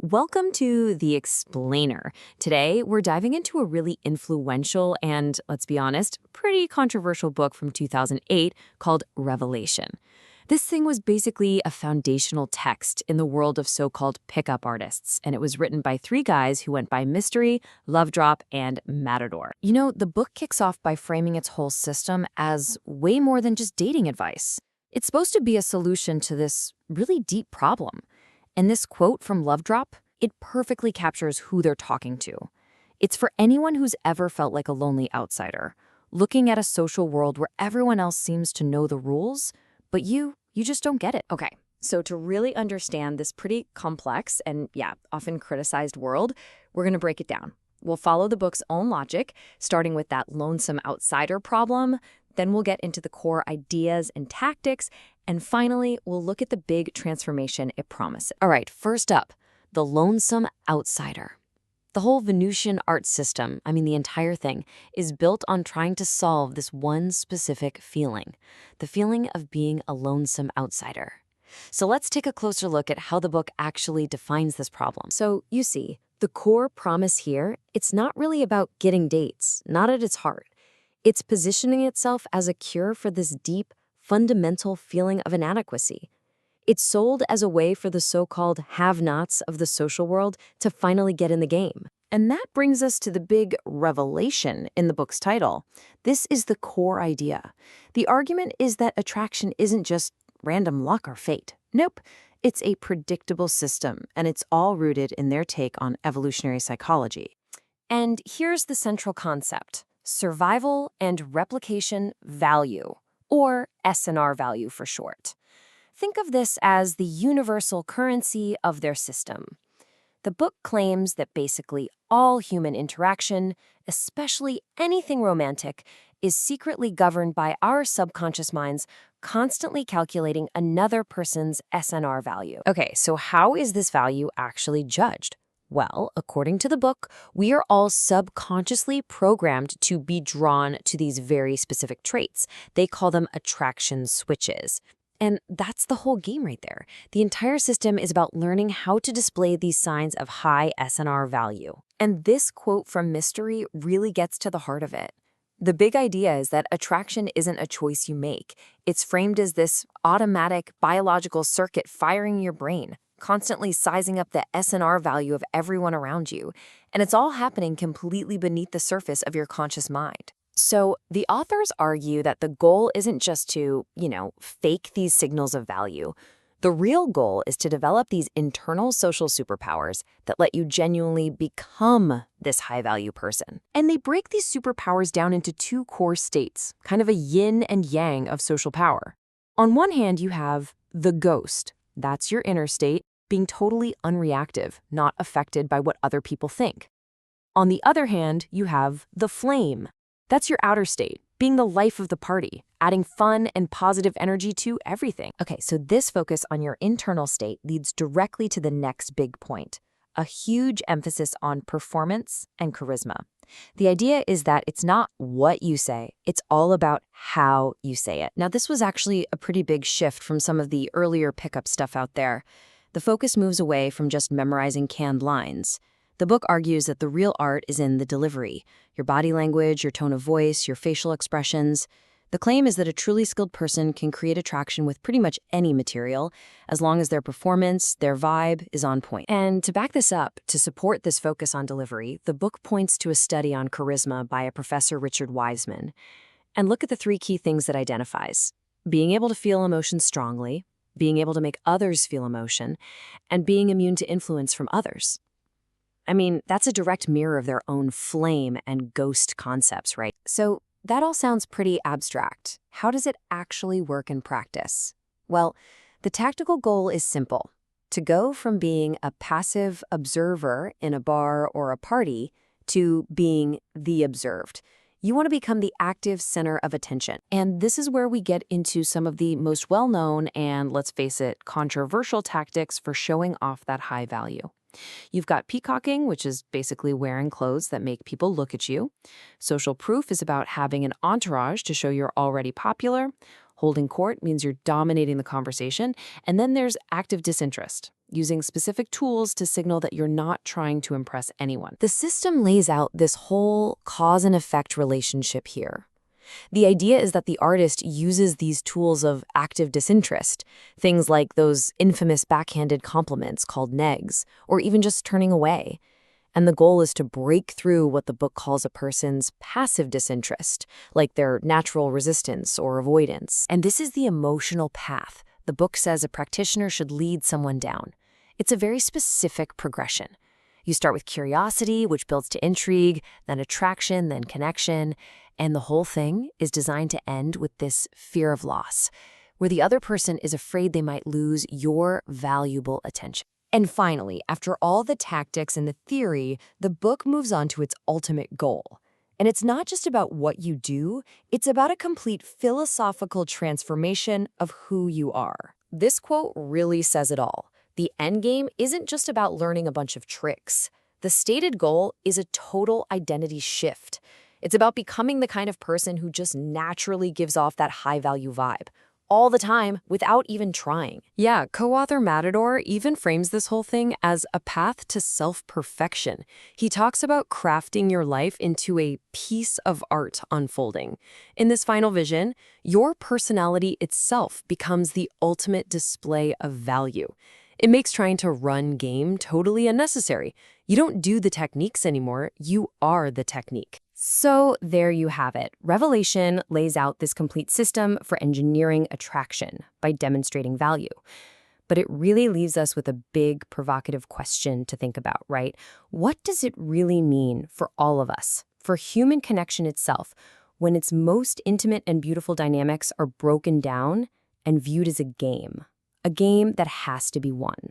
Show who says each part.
Speaker 1: Welcome to The Explainer. Today, we're diving into a really influential and, let's be honest, pretty controversial book from 2008 called Revelation. This thing was basically a foundational text in the world of so-called pickup artists, and it was written by three guys who went by Mystery, Love Drop, and Matador. You know, the book kicks off by framing its whole system as way more than just dating advice. It's supposed to be a solution to this really deep problem. And this quote from Love Drop, it perfectly captures who they're talking to. It's for anyone who's ever felt like a lonely outsider, looking at a social world where everyone else seems to know the rules, but you just don't get it. Okay, so to really understand this pretty complex and, often criticized world, we're going to break it down. We'll follow the book's own logic, starting with that lonesome outsider problem. Then we'll get into the core ideas and tactics. And finally, we'll look at the big transformation it promises. All right, first up, the lonesome outsider. The whole Venusian art system, the entire thing, is built on trying to solve this one specific feeling, the feeling of being a lonesome outsider. So let's take a closer look at how the book actually defines this problem. So you see, the core promise here, it's not really about getting dates, not at its heart. It's positioning itself as a cure for this deep, fundamental feeling of inadequacy. It's sold as a way for the so-called have-nots of the social world to finally get in the game. And that brings us to the big revelation in the book's title. This is the core idea. The argument is that attraction isn't just random luck or fate. Nope. It's a predictable system, and it's all rooted in their take on evolutionary psychology. And here's the central concept: survival and replication value, or SNR value for short. Think of this as the universal currency of their system. The book claims that basically all human interaction, especially anything romantic, is secretly governed by our subconscious minds constantly calculating another person's SNR value. Okay, so how is this value actually judged? Well, according to the book, we are all subconsciously programmed to be drawn to these very specific traits. They call them attraction switches. And that's the whole game right there. The entire system is about learning how to display these signs of high SNR value. And this quote from Mystery really gets to the heart of it. The big idea is that attraction isn't a choice you make. It's framed as this automatic biological circuit firing your brain, constantly sizing up the SNR value of everyone around you. And it's all happening completely beneath the surface of your conscious mind. So the authors argue that the goal isn't just to, fake these signals of value. The real goal is to develop these internal social superpowers that let you genuinely become this high-value person. And they break these superpowers down into two core states, kind of a yin and yang of social power. On one hand, you have the ghost. That's your inner state, being totally unreactive, not affected by what other people think. On the other hand, you have the flame. That's your outer state, being the life of the party, adding fun and positive energy to everything. Okay, so this focus on your internal state leads directly to the next big point, a huge emphasis on performance and charisma. The idea is that it's not what you say, it's all about how you say it. Now, this was actually a pretty big shift from some of the earlier pickup stuff out there. The focus moves away from just memorizing canned lines. The book argues that the real art is in the delivery, your body language, your tone of voice, your facial expressions. The claim is that a truly skilled person can create attraction with pretty much any material, as long as their performance, their vibe is on point. And to back this up, to support this focus on delivery, the book points to a study on charisma by a Professor Richard Wiseman. And look at the three key things it identifies: being able to feel emotion strongly, being able to make others feel emotion, and being immune to influence from others. That's a direct mirror of their own flame and ghost concepts, right? So that all sounds pretty abstract. How does it actually work in practice? Well, the tactical goal is simple: to go from being a passive observer in a bar or a party to being the observed. You want to become the active center of attention. And this is where we get into some of the most well-known and, let's face it, controversial tactics for showing off that high value. You've got peacocking, which is basically wearing clothes that make people look at you. Social proof is about having an entourage to show you're already popular. Holding court means you're dominating the conversation. And then there's active disinterest, using specific tools to signal that you're not trying to impress anyone. The system lays out this whole cause and effect relationship here. The idea is that the artist uses these tools of active disinterest, things like those infamous backhanded compliments called negs, or even just turning away. And the goal is to break through what the book calls a person's passive disinterest, like their natural resistance or avoidance. And this is the emotional path the book says a practitioner should lead someone down. It's a very specific progression. You start with curiosity, which builds to intrigue, then attraction, then connection, and the whole thing is designed to end with this fear of loss, where the other person is afraid they might lose your valuable attention. And finally, after all the tactics and the theory, the book moves on to its ultimate goal. And it's not just about what you do, it's about a complete philosophical transformation of who you are. This quote really says it all. The end game isn't just about learning a bunch of tricks. The stated goal is a total identity shift. It's about becoming the kind of person who just naturally gives off that high-value vibe, all the time without even trying. Yeah, co-author Matador even frames this whole thing as a path to self-perfection. He talks about crafting your life into a piece of art unfolding. In this final vision, your personality itself becomes the ultimate display of value. It makes trying to run game totally unnecessary. You don't do the techniques anymore, you are the technique. So there you have it. Revelation lays out this complete system for engineering attraction by demonstrating value. But it really leaves us with a big, provocative question to think about, right? What does it really mean for all of us, for human connection itself, when its most intimate and beautiful dynamics are broken down and viewed as a game that has to be won?